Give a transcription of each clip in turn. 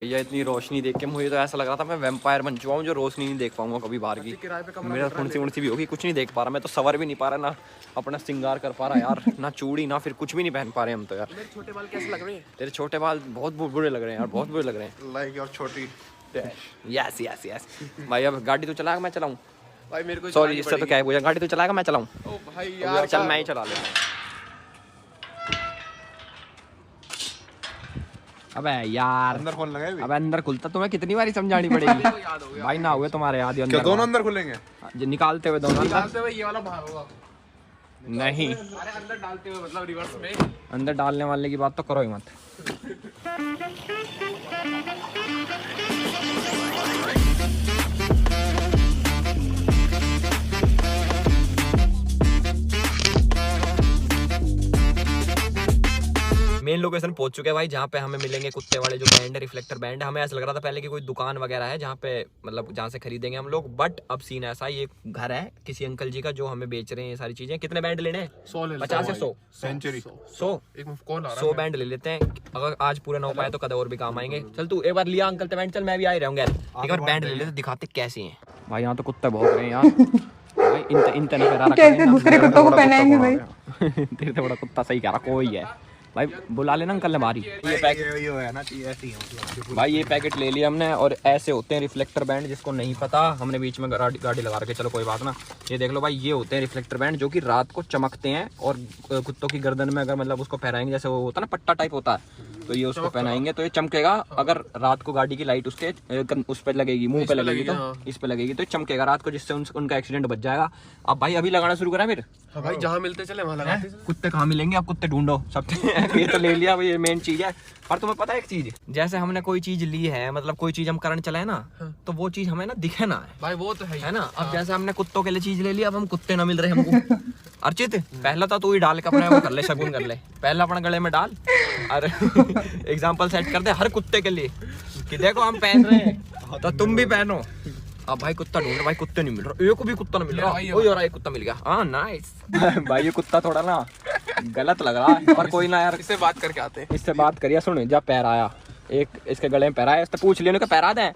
भैया इतनी रोशनी देख के मुझे तो ऐसा लग रहा था मैं वैम्पायर बन चुका हूँ जो रोशनी नहीं देख पाऊंगा कभी बाहर की। मेरा फुंसी भी होगी, कुछ नहीं देख पा रहा मैं तो, सवर भी नहीं पा रहा, ना अपना श्रृंगार कर पा रहा यार, ना चूड़ी ना फिर कुछ भी नहीं पहन पा रहे हम तो यार। मेरे छोटे बाल कैसे लग रहे हैं? तेरे छोटे बाल बहुत बुरे लग रहे हैं यार, बहुत बुरे लग रहे हैं। लाइक और छोटी। Yes yes yes. भाई अब गाड़ी तो चलाएगा मैं चलाऊँ? भाई मेरे को सॉरी इससे तो क्या है भैया, गाड़ी तो चलाएगा मैं चलाऊँ? ओ भाई यार चल मैं ही चला ले। अबे यार अंदर खोल लगा है। अबे अंदर खुलता तुम्हें कितनी बारी समझानी पड़ेगी भाई, ना हुए तुम्हारे याद ही क्या दोनों अंदर खुलेंगे? निकालते हुए दोनों निकालते हुए ये वाला बाहर होगा। नहीं अरे अंदर डालते हुए मतलब रिवर्स में। अंदर डालने वाले की बात तो करो ही मत। मेन लोकेशन पहुंच चुके हैं भाई, जहाँ पे हमें मिलेंगे कुत्ते वाले जो बैंड है, रिफ्लेक्टर बैंड। हमें ऐसा लग रहा था पहले कि कोई दुकान वगैरह है जहाँ पे मतलब जहाँ से खरीदेंगे हम लोग, बट अब सीन ऐसा, ये घर है किसी अंकल जी का जो हमें बेच रहे हैं ये सारी चीजें। कितने बैंड लेने हैं? 50 या 100? सेंचुरी 100 बैंड ले लेते हैं। अगर आज पूरा ना हो पाए तो कदे और भी काम आएंगे। चल तू एक बार लिया अंकल ते बैंड, चल मैं भी आ ही रहूंगा। एक बार बैंड ले लेते, दिखाते कैसे हैं भाई। यहाँ तो कुत्ते बहुत रहे हैं यार भाई, इन कैसे दूसरे कुत्तों को पहनाएंगे भाई। तेरे तो बड़ा कुत्ता सही कह रहा कोई है भाई, बुला लेना अंकल ने बारी। ये पैकेट भाई, ये पैकेट ले लिया हमने। और ऐसे होते हैं रिफ्लेक्टर बैंड, जिसको नहीं पता हमने बीच में गाड़ी लगा रखे, चलो कोई बात ना। ये देख लो भाई, ये होते हैं रिफ्लेक्टर बैंड जो कि रात को चमकते हैं और कुत्तों की गर्दन में अगर मतलब उसको पहनाएंगे, जैसे वो होता है ना पट्टा टाइप होता है, तो ये उसको पहनाएंगे तो ये चमकेगा। अगर रात को गाड़ी की लाइट उसके उस पर लगेगी, मुंह पे लगेगी तो इस पे लगेगी तो चमकेगा रात को, जिससे उनका एक्सीडेंट बच जाएगा। अब भाई अभी लगाना शुरू करा फिर। हाँ भाई जहाँ मिलते चले वहाँ लगाते चले। कुत्ते कहाँ मिलेंगे, अब कुत्ते ढूंढो सब। ये तो ले लिया, ये मेन चीज है। और तुम्हें पता है एक चीज, जैसे हमने कोई चीज ली है, मतलब कोई चीज हम करने चले ना, तो वो चीज हमें ना दिखे ना है भाई, वो तो है ना। अब जैसे हमने कुत्तों के लिए चीज ले ली, अब हम कुत्ते ना मिल रहे हमको। अर्चित पहला तो तू ही डाल के अपने वो कर ले, शगुन कर ले, पहला अपने गले में डाल और एग्जाम्पल सेट कर दे हर कुत्ते के लिए कि देखो हम पहन रहे हैं तो तुम भी पहनो। अब भाई कुत्ता ढूंढ रहा, भाई कुत्ते नहीं मिल रहा, एक भी कुत्ता नहीं मिल रहा। ओए यार एक कुत्ता मिल गया, हाँ नाइस। भाई ये कुत्ता थोड़ा ना गलत लग रहा है, पर कोई ना यार, इससे बात करके आते हैं। इससे बात करिए। सुन जब पैर आया, एक इसके गले में पैर आया, इससे पूछ लिया पैरा दे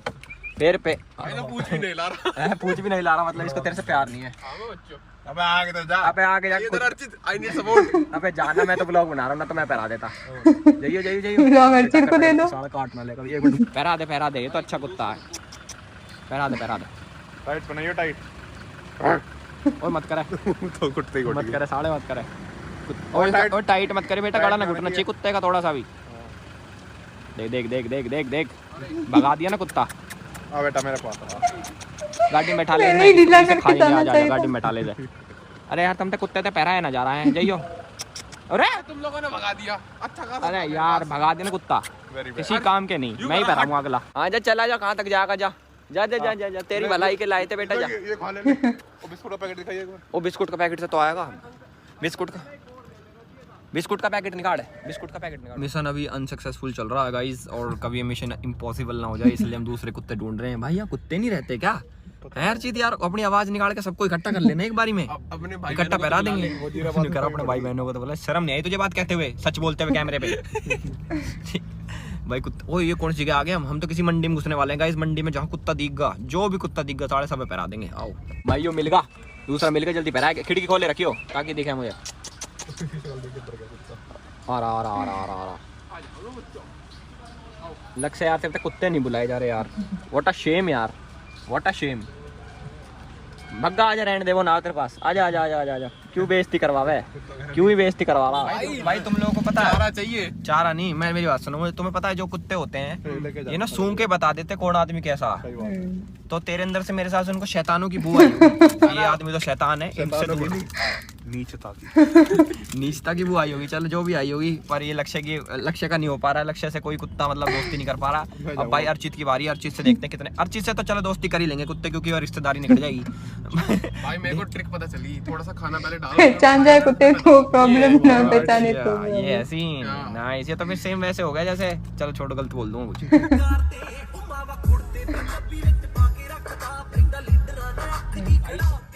फिर पे। पूछ भी नहीं ला रहा पूछ भी नहीं ला रहा, मतलब इसको तेरे से प्यार नहीं है। अबे आगे तो जा, अबे आगे जा, अर्चित आई नीड सपोर्ट। अबे जाना, मैं तो ब्लॉग बना रहा हूँ ना, तो मैं पैरा देता। जाइए जाइए जाइए, ब्लॉग अर्चित को दे दो, साला काटना लेकर। एक मिनट, पैरा दे, ये तो अच्छा कुत्ता है, पैरा दे। टाइट बनाइए टाइट। और मत करे तो कुत्ते ही मत करे, साले मत करे, और टाइट मत करे बेटा, गला ना घुटना चाहिए कुत्ते का थोड़ा सा भी। देख भगा दिया ना कुत्ता। आ बेटा मेरे पास गाड़ी में बैठा ले, नहीं ढीला करके जाना चाहिए, गाड़ी में बैठा ले दे। अरे यार तुम तो कुत्ते ते पैरा है ना जा रहा है, जाइयो। अरे तुम लोगों ने भगा दिया, अच्छा खासा। अरे यार भगा देना कुत्ता, किसी काम के नहीं, मैं ही पैरा हूँ अगला। हाँ जा, चला जा, कहाँ तक जाएगा, जा जा जा जा जा, तेरी भलाई के लाए थे बेटा, जा। ये खा लेने। वो बिस्कुट का पैकेट दिखाइए एक बार। वो बिस्कुट का पैकेट से तो आएगा, बिस्कुट का पैकेट निकाल, मिशन अभी अनसक्सेसफुल चल रहा है गाइस, और कभी ये मिशन इम्पॉसिबल ना हो जाए, इसलिए हम दूसरे कुत्ते ढूंढ रहे हैं। भाई यहाँ कुत्ते नहीं रहते क्या? हर चीज यार अपनी आवाज निकाल के सबको इकट्ठा कर लेना एक बारी में, इकट्ठा पहरा देंगे। अपने भाई बहनों को तो बोला, शर्म नहीं आई तुझे बात कहते हुए, सच बोलते हुए कैमरे पे। भाई कुत्ता, ओ ये कौन सी जगह आ गए हम तो किसी मंडी में घुसने वाले हैं गाइस। मंडी में जहाँ कुत्ता दिखगा, जो भी कुत्ता दिखगा सारे सब पहरा देंगे। आओ भाई, यो मिलगा, दूसरा मिलगा, जल्दी पहरा। खिड़की खोले रखियो ताकि दिखे मुझे। आ रहा लग से यार, तेरे तक कुत्ते नहीं बुलाए जा रहे यार, व्हाट अ शेम यार, व्हाट अ शेम। भग्गा आजा, रहने दे वो ना तेरे पास, आजा। क्यों बेइज्जती करवावे, क्यों ही बेइज्जती करवा रहा भाई। तुम लोगों को पता है, चारा चाहिए? चारा नहीं, मैं मेरी बात सुनो, तुम्हें पता है जो कुत्ते होते हैं ये ना सूंघ के बता देते कौन आदमी कैसा। तो तेरे अंदर से मेरे साथ उनको शैतानों की बू आई, ये आदमी तो शैतान है, इनसे दूर नीचता की बू आई होगी, चलो जो भी आई होगी, पर ये लक्ष्य का नहीं हो पा रहा है। लक्ष्य से कोई कुत्ता मतलब दोस्ती नहीं कर पा रहा। अब भाई अर्चित की बारी, अर्चित से देखते हैं कितने। अर्चित से तो चलो दोस्ती कर ही लेंगे कुत्ते, क्योंकि रिश्तेदारी निकल जाएगी। भाई मेरे को ट्रिक पता चली, थोड़ा सा खाना पहले डालो, पहचान जाए कुत्ते को, प्रॉब्लम ना पहचाने तो। ये ऐसी नाइस, ये तो फिर सेम वैसे हो गया जैसे, चलो छोड़ो गलत बोल दूंगा कुछ।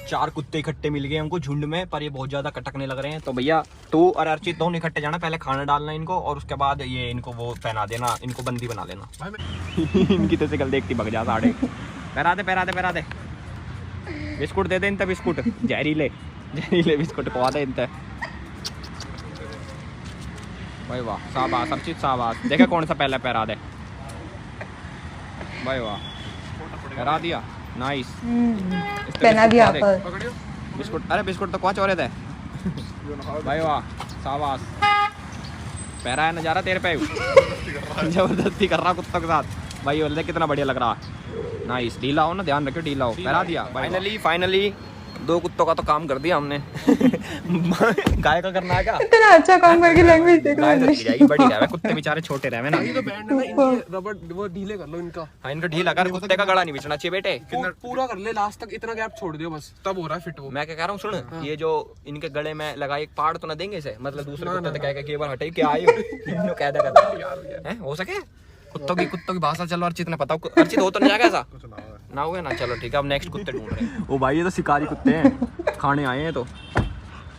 4 कुत्ते इकट्ठे मिल गए हमको झुंड में, पर ये बहुत ज्यादा कटकने लग रहे हैं। तो भैया तू और अर्चित दोनों इकट्ठे जाना, पहले खाना डालना इनको और उसके बाद ये इनको वो पहना देना, इनको बंदी बना लेना। इनकी तो शकल देखती भग जा साढ़े। पहरा दे बिस्कुट दे दे इनते, बिस्कुट जहरीले बिस्कुट खवा दे इनते। भाई वाह, शाबाश अर्चित शाबाश। देखे कौन सा पहले पहरा दे। भाई वाह, पहरा दिया, नाइस। पहना दिया पर बिस्कुट, अरे बिस्कुट तो कुछ और थे। भाई वाह शाबाश, पहरा है नजारा तेरे पे। जबरदस्ती कर रहा कुत्तों के साथ भाई, बोलते कितना बढ़िया लग रहा। नाइस, ढीला हो ना, ध्यान रखियो ढीला हो। पहरा दिया। फाइनली 2 कुत्तों का तो काम कर दिया हमने। गाय का करना है क्या? इतना अच्छा काम करके लैंग्वेज देख गाय तो जाएगी, बड़ी रहे, कुत्ते बेचारे छोटे रहे ना। ये तो बैंड है ना, इनके रबड़ वो ढीले कर लो इनका। हाँ, इनका ढीला कर, कुत्ते का गला नहीं बिछना चाहिए बेटे। पूरा कर ले लास्ट तक, इतना गैप छोड़ दियो बस, तब हो रहा है फिट वो। मैं क्या कह रहा हूँ सुन, ये जो इनके गले में लगा एक पार्ट तो ना देंगे इसे, मतलब दूसरे कुत्ते तो कह के एक बार हटे क्या आए हो कह दे हैं, हो सके। कुत्तों की भाषा चलो अर्चित ने पता, अर्चित हो तो नहीं जाएगा ऐसा ना हुए ना। चलो ठीक है, अब नेक्स्ट कुत्ते ढूंढ रहे हैं। ओ भाई ये तो शिकारी कुत्ते हैं, खाने आए हैं। तो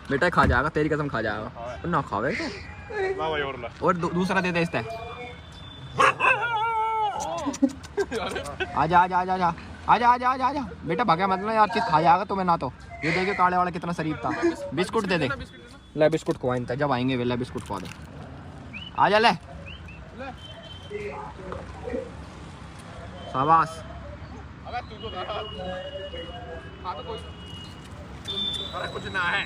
बेटा खा जाएगा, तेरी कसम खा जाएगा ना, खावे तो। और दूसरा दे दे इससे। आजा बेटा, भागा मतलब यार, चीज खा जाएगा तुम्हें ना। तो ये देखिए काले वाला कितना शरीफ था। बिस्कुट दे दे, ले बिस्कुट खुआ इनता, जब आएंगे वे बिस्कुट खुआ दे। आजा ले, शाबाश। कुछ ना है।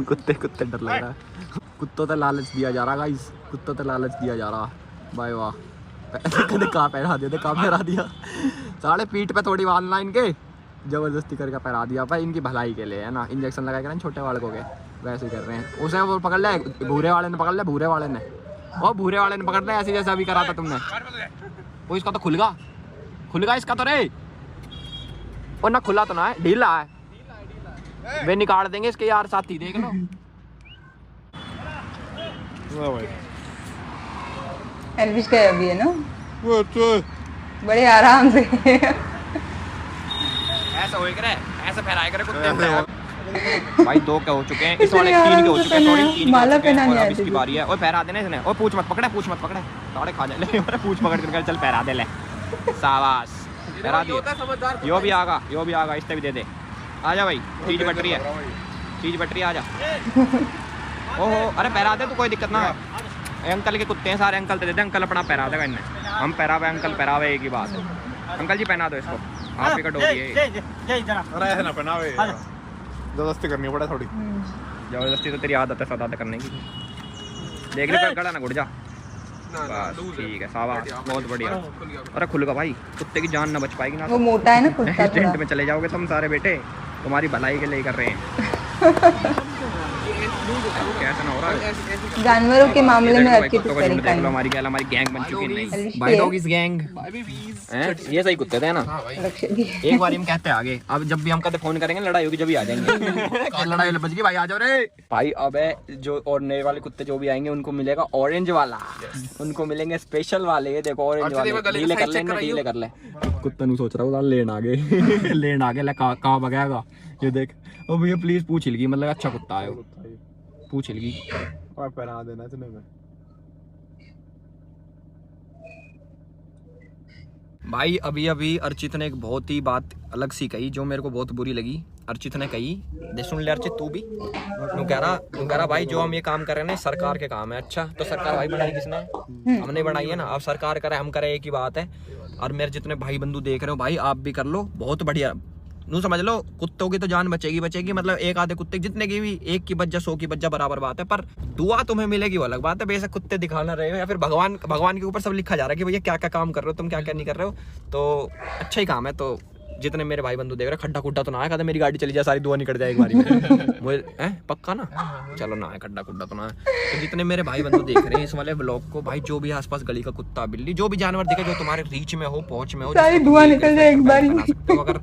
कुत्ते डर लग रहा है। कुत्तों तो लालच दिया जा रहा गाइस, कुत्तों तो लालच दिया जा रहा। भाई वाह, कहाँ पहरा दिया, कहाँ पहरा दिया। साढ़े पीठ पे थोड़ी बाल ना इनके, जबरदस्ती करके पहरा दिया भाई, इनकी भलाई के लिए है ना। इंजेक्शन लगा के ना छोटे बालकों के, वैसे ही कर रहे हैं। उसे वो पकड़ ले, भूरे वाले ने पकड़ ले, भूरे वाले ने पकड़ ले, ऐसे जैसा अभी करा था तुमने। वो इसका तो खुलगा इसका तो रे, और ना खुला तो ना है, ढीला है। वे निकाल देंगे इसके यार साथी, देख लो। एल्विश का अभी है ना, बड़े आराम से। ऐसा होए करे, ऐसा फहराए करे कुत्ते। भाई 2 के हो चुके हैं, इस वाले 3 के हो चुके हैं, सॉरी 3 माला पहना नहीं है, इसकी बारी है। और पहरा देना इसने, और पूछ मत पकड़े, साढ़े खा जाए। ले पूछ पकड़ कर चल पहरा दे ले, शाबाश पहरा दिया। यो भी आगा, इससे भी दे दे। आजा भाई, चीज बट रही है, आजा। ओहो, अरे पहरा दे, तो कोई दिक्कत ना है। अंकल के कुत्ते हैं सारे, अंकल दे दे, अंकल अपना पहरा देगा इन्हें। हम पहरावे, अंकल पहरावे, एक ही बात है। अंकल जी पहना दो इसको, आप ही का डोरी है। जबरदस्ती करनी पड़ा थोड़ी। जबरदस्ती तो तेरी आदत है सदा करने की। देख ले गड़ा ना घुट जा, बस ठीक है, शाबाश, बहुत बढ़िया। अरे खुलगा भाई, कुत्ते की जान ना बच पाएगी ना। वो मोटा है ना कुत्ता, टेंट में चले जाओगे तुम सारे बेटे, तुम्हारी भलाई के लिए कर रहे हैं। कैसा ना हो रहा है जानवरों के मामले में अर्चित इस देख तरीका लो, है। हमारी गैंग बन चुकी है। नहीं। भाई डॉग इज गैंग, ये सही कुत्ते थे ना। लक्ष्य भी है। एक बार हम कहते आगे, अब जब भी हम कहते फोन करेंगे लड़ाई होगी, जब भी आ जाएंगे। लड़ाई बच गई भाई, आ जाओ रे भाई। अब जो और नए वाले कुत्ते जो भी आएंगे उनको मिलेगा ऑरेंज वाला, उनको मिलेंगे स्पेशल वाले। ये देखो ऑरेंज वाले, ढीले कर ले। कुत्ता नहीं सोच रहा लेन आगे लेन आगे ले, कहाँ भगाएगा ये देख। ओ भैया प्लीज पूछ हिलगी, मतलब अच्छा कुत्ता है वो, पूछ हिलगी पहना देना इसने में। भाई अभी अर्चित ने एक बहुत ही बात अलग सी कही जो मेरे को बहुत बुरी लगी। अर्चित ने कही, दे सुन ले अर्चित तू भी, तू कह रहा भाई जो हम ये काम कर रहे हैं ना सरकार के काम है। अच्छा तो सरकार भाई बनाई किसने? हमने बनाई है ना। अब सरकार करे हम करे एक ही बात है। और मेरे जितने भाई बंधु देख रहे हो भाई, आप भी कर लो, बहुत बढ़िया। नू समझ लो, कुत्तों की तो जान बचेगी। मतलब एक आधे कुत्ते जितने की भी, एक की बच्चा 100 की बच्चा बराबर बात है, पर दुआ तुम्हें मिलेगी वो अलग बात है। बेशक कुत्ते दिखाना रहे हो या फिर भगवान के ऊपर सब लिखा जा रहा है कि भैया क्या क्या काम कर रहे हो तुम, क्या क्या नहीं कर रहे हो, तो अच्छा ही काम है। तो जितने मेरे भाई बंधु देख रहे, खड्डा खुड्डा तो ना है, कहते मेरी गाड़ी चली जाए सारी दुआ निकल जाए एक बारी में। मुझे पक्का ना, चलो ना है, खड्डा खुड्डा तो ना है। तो जितने मेरे भाई बंधु देख रहे हैं इस वाले ब्लॉग को, भाई जो भी आसपास गली का कुत्ता बिल्ली जो भी जानवर दिखे जो तुम्हारे रीच में हो, पहुंच में हो, सारी धुआं निकल जाए एक बारी में। अगर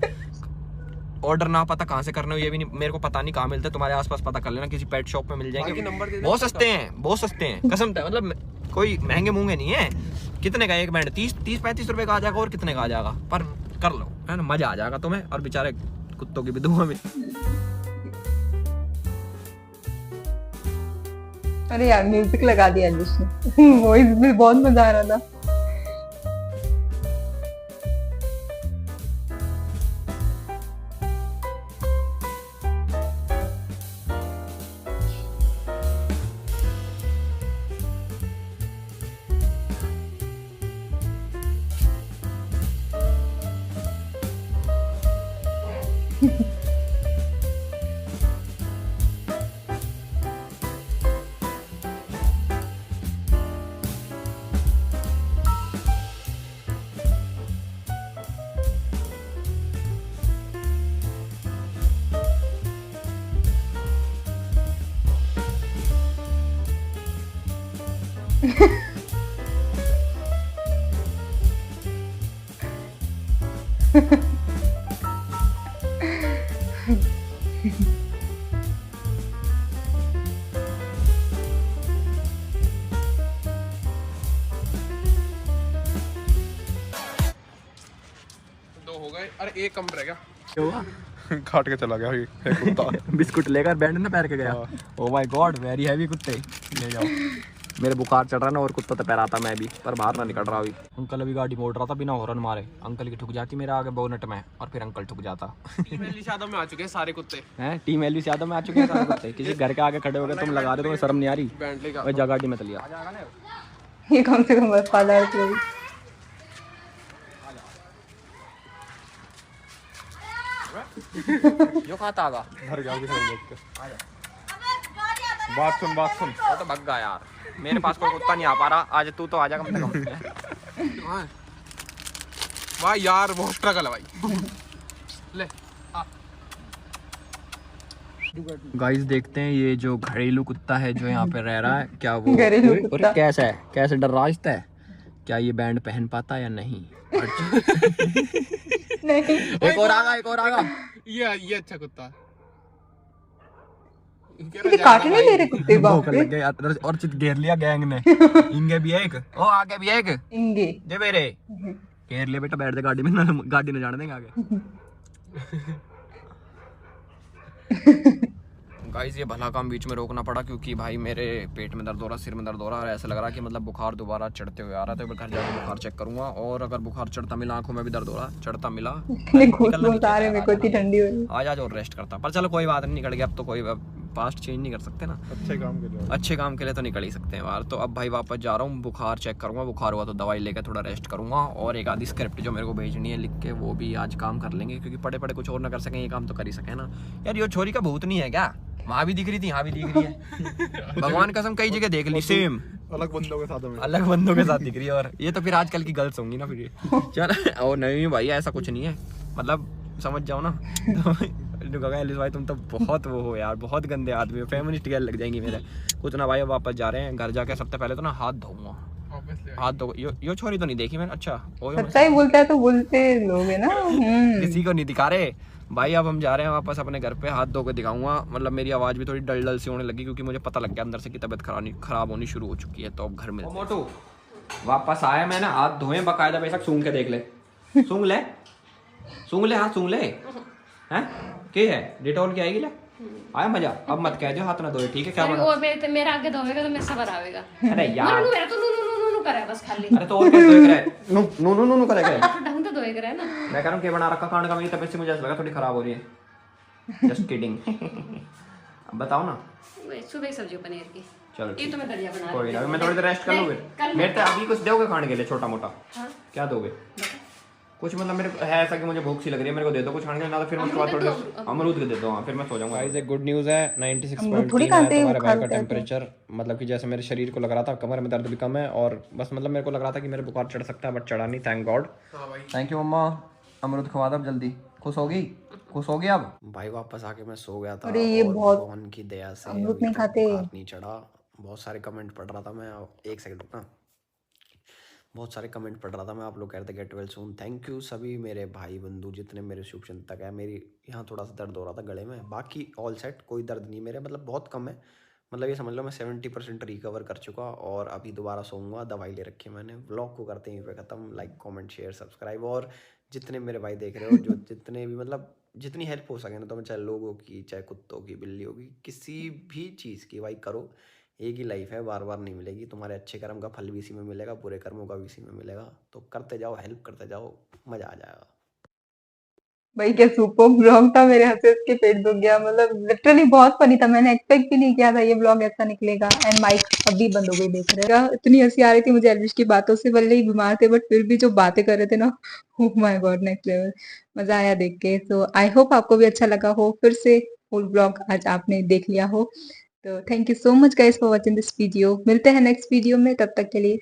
ऑर्डर ना पता कहाँ से करना हो, ये भी नहीं मेरे को पता नहीं कहाँ मिलता है, तुम्हारे आसपास पता कर लेना, किसी पेट शॉप में मिल जाएंगे। बहुत सस्ते हैं कसम है, मतलब कोई महंगे मूंगे नहीं है। कितने का एक बैंड? 30-35 रुपए का आ जाएगा, और कितने का आ जाएगा, पर कर लो। है ना, मजा आ जाएगा तुम्हें और बेचारे कुत्तों की भी दुआ में। अरे यार म्यूजिक लगा दिया एल्विश ने। वॉइस भी बहुत मजा आ रहा था। दो हो गए, अरे एक कम रह गया। क्या हुआ? काट के चला गया एक कुत्ता। बिस्कुट लेकर बैंड ने पैर के गया। Oh my God, very heavy कुत्ते, ले जाओ। मेरे बुखार चढ़ रहा ना और कुत्ता तो पैराता मैं भी, पर बाहर ना निकल रहा अभी। अंकल अभी गाड़ी मोड़ रहा था बिना हॉर्न मारे, अंकल की ठुक जाती मेरे आगे बोनट में और फिर अंकल ठुक जाता। टीम एल्विश यादव में आ चुके हैं सारे कुत्ते। हैं टीम एल्विश यादव में आ चुके हैं सारे कुत्ते। किसी घर के आगे खड़े हो गए तुम लगा रहे हो, तुम्हें शर्म नहीं आ रही? बेंटली का ओए जा गाड़ी में चलिए। ये कम से कम वफादार थे। जो खाता आगा घर गया किसी ने देख के। बात सुन वो तो भग गया यार, मेरे पास कोई कुत्ता नहीं आ पा रहा। आज तू तो आ जा कम से कम। वाह यार बहुत स्ट्रगल है भाई। ले गाइस देखते हैं ये जो घरेलू कुत्ता है जो यहाँ पे रह रहा है, क्या वो घरेलू कुत्ता कैसा है, कैसे डराजता है, क्या ये बैंड पहन पाता है या नहीं। नहीं। एक और आगा। ये अच्छा कुत्ता है। इसे काटने नहीं दे रहे कुत्ते। बाप रे। लग गया और चित घेर लिया गैंग ने। इंगे भी एक, ओ आगे भी एक, इंगे जे मेरे घेर लिया बेटा, बैठ दे गाड़ी में ना, गाड़ी न जाने देंगे आगे। गाइस ये भला काम बीच में रोकना पड़ा क्योंकि भाई मेरे पेट में दर्द हो रहा, सिर में दर्द हो रहा और ऐसा लग रहा कि मतलब बुखार दोबारा चढ़ते हुए आ रहा था। तो घर जाकर बुखार चेक करूंगा और अगर बुखार चढ़ता मिला, आंखों में भी दर्द हो रहा, चढ़ता मिला, मेरे को इतनी ठंडी हो रही। आज और रेस्ट करता। पर चलो कोई बात नहीं, निकल गया अब तो, कोई पास्ट चेंज नहीं कर सकते ना। अच्छे काम के लिए तो निकल ही सकते हैं बाहर। तो अब भाई वापस जा रहा हूँ, बुखार चेक करूंगा, बुखार हुआ तो दवाई लेकर थोड़ा रेस्ट करूंगा और एक आधी स्क्रिप्ट जो मेरे को भेजनी है लिख के वो भी आज काम कर लेंगे क्योंकि पड़े पड़े कुछ और ना कर सकें, ये काम तो कर ही सके ना यार। ये छोरी का भूत नहीं है क्या? वहाँ भी दिख रही थी, यहाँ भी दिख रही है। भगवान कसम कई जगह देख ली सेम, अलग बंदों के साथ दिख रही है। और ये तो फिर आजकल की गर्ल्स होंगी ना फिर ये। चल और नहीं भाई ऐसा कुछ नहीं है, मतलब समझ जाओ ना। एलिस भाई तुम तो बहुत वो हो यार, बहुत गंदे आदमी हो, फेमिनिस्ट गैल लग जाएंगी मेरे। कुछ ना भाई अब वापस जा रहे हैं, घर जाके सबसे पहले तो ना हाथ धोऊंगा। हाथ धो, यो छोरी तो नहीं देखी मैंने। अच्छा सच्चा ही बोलता है तो बोलते लोग है ना। किसी को नहीं दिखा रहे भाई। अब हम जा रहे हैं वापस अपने घर पे, हाथ धो के दिखाऊंगा। मतलब मेरी आवाज भी थोड़ी डल सी होने लगी क्योंकि मुझे पता लग गया अंदर से कि तबीयत खराब होनी शुरू हो चुकी है। तो अब घर में मोटू वापस आया, मैंने हाथ धोए बकायदा, बेशक सूंघ के देख ले, सूंघ ले हाथ सूंघ ले। हैं क्या है डिटॉल की आएगी ले, आया मजा। अब मत कह दो हाथ ना धोए, ठीक है? क्या और मेरा आगे धोएगा तो मैं सबर आवेगा। अरे यार मेरा तो नु करे बस खाली। अरे तो और क्या धोए करे, नु करेगा। ढंग तो धोए करे ना। मैं कह रहा हूं कि बना रखा खाने का, मेरी तबीयत से मुझे ऐसा लगा थोड़ी खराब हो रही है। Just kidding. अब बताओ ना। सुबह सब्जी पनीर की। चलो ये तो मैं दलिया बना कोई ना, मैं थोड़ी देर रेस्ट कर लूँ फिर। मेरे तो अभी कुछ दोगे खाने के लिए छोटा मोटा? क्या दोगे? कुछ मतलब मेरे है ऐसा कि मुझे भूख सी लग रही है, मेरे को दे दो कुछ खाने के लिए, ना तो फिर उसके बाद थोड़ी अमरूद के दे दो। हाँ फिर मैं सो जाऊंगा। गाइस एक गुड न्यूज़ है, 96.3 है तुम्हारे भाई का टेम्परेचर। मतलब कि जैसे मेरे शरीर को लग रहा था, कमर में दर्द भी कम है और बस मतलब मेरे को लग रहा था कि मेरे बुखार चढ़ सकता है बट चढ़ा नहीं, थैंक गॉड। थैंक यू मम्मा, अमरूद खवा दो जल्दी। खुश होगी अब? भाई वापस आके मैं सो गया था। अरे ये बहुत भगवान की दया से अमरूद नहीं खाते। नहीं चढ़ा। बहुत सारे कमेंट पढ़ रहा था मैं, एक सेकंड रुकना। बहुत सारे कमेंट पढ़ रहा था मैं, आप लोग कह रहे थे get well soon. Thank you सभी मेरे भाई बंधु जितने मेरे शुभचिंतक है। मेरी यहाँ थोड़ा सा दर्द हो रहा था गले में, बाकी ऑल सेट, कोई दर्द नहीं मेरे, मतलब बहुत कम है। मतलब ये समझ लो मैं 70% रिकवर कर चुका और अभी दोबारा सोऊंगा। दवाई ले रखी है मैंने। व्लॉग को करते हैं पे ख़त्म। लाइक कमेंट शेयर सब्सक्राइब और जितने मेरे भाई देख रहे हो, जो जितने भी मतलब जितनी हेल्प हो सके ना, तो मैं चाहे लोगों की, चाहे कुत्तों की, बिल्लियों की, किसी भी चीज़ की भाई करो। एक ही लाइफ है, बार बार नहीं मिलेगी। तुम्हारे अच्छे कर्म का फल भी इसी में मिलेगा, बुरे कर्मों का भी इसी में मिलेगा। तो करते जाओ, हेल्प करते जाओ, मज़ा आ जाएगा। भाई क्या सुपर ब्लॉग था, मेरे हंसे इसके पेट दुख गया। मतलब लिटरली बहुत फनी था, मैंने एक्सपेक्ट भी नहीं किया था ये ब्लॉग ऐसा निकलेगा। एंड माइक अभी बंद हो गई, देख रहे हो इतनी हंसी आ रही थी मुझे एल्विश की बातों से। भले ही बीमार थे बट फिर भी जो बातें कर रहे थे ना, oh my God, next level. मजा आया देख के। तो आई होप आपको भी अच्छा लगा हो। फिर से फुल ब्लॉग आज आपने देख लिया हो। तो thank you so much guys for watching this video. मिलते हैं नेक्स्ट वीडियो में, तब तक के लिए